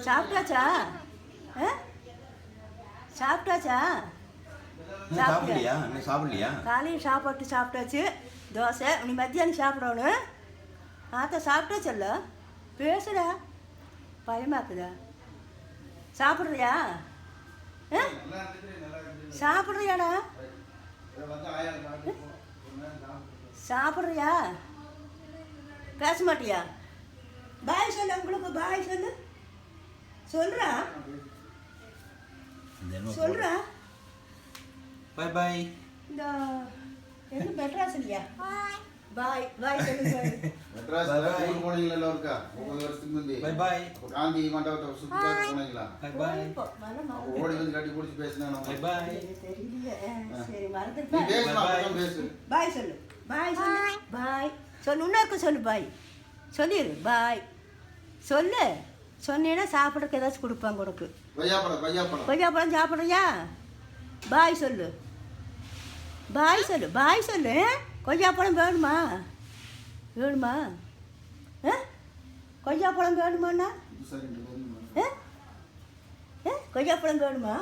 சாப்பிட்டாச்சா? சாப்பிட்டாச்சா? சாப்பிடலையா? சாப்பிடலையா? காலையில் சாப்பாட்டு சாப்பிட்டாச்சு, தோசை. நீ மத்தியானம் சாப்பிடணும். ஆத்தா சாப்பிட்டாச்சல்ல? பேசுடா, பயமாக்குதா? சாப்பிட்றியா? சாப்பிட்றியாடா? சாப்பிட்றியா? பேச மாட்டியா? பாய் சொல்லு, உங்களுக்கு பாய் சொல்லு. சொல்றா சொல்றா. Bye bye. இந்த எங்க மெட்ராஸ் இல்லையா? பாய் பாய் சொல்லு. மெட்ராஸ் ஊர் போனீங்களா? இருக்கா 30 வருஷத்துக்கு முந்தி. Bye bye. காந்தி மண்டபத்தை சுத்தி பார்க்க போனீங்களா? Bye bye. ஓடி வந்து கட்டி பிடிச்சி பேசினாங்க. Bye bye. சரி, நீ மறந்துட்டேன். பேசுமா? பேசு. பாய் சொல்லு. பாய் சொல்லு. பாய் சொல்லு. இன்னொருக்கு சொல்லு. பாய் சொல்லிடு. பாய் சொல்லு. சொன்னீங்கன்னா சாப்பிட்றதுக்கு ஏதாச்சும் கொடுப்பாங்க உனக்கு. கொய்யாப்பழம் சாப்பிட்றியா? பாய் சொல்லு. பாய் சொல்லு. பாய் சொல்லு. கொய்யாப்பழம் வேணுமா? வேணுமா? கொய்யாப்பழம் வேணுமாண்ணா? கொய்யாப்பழம் வேணுமா?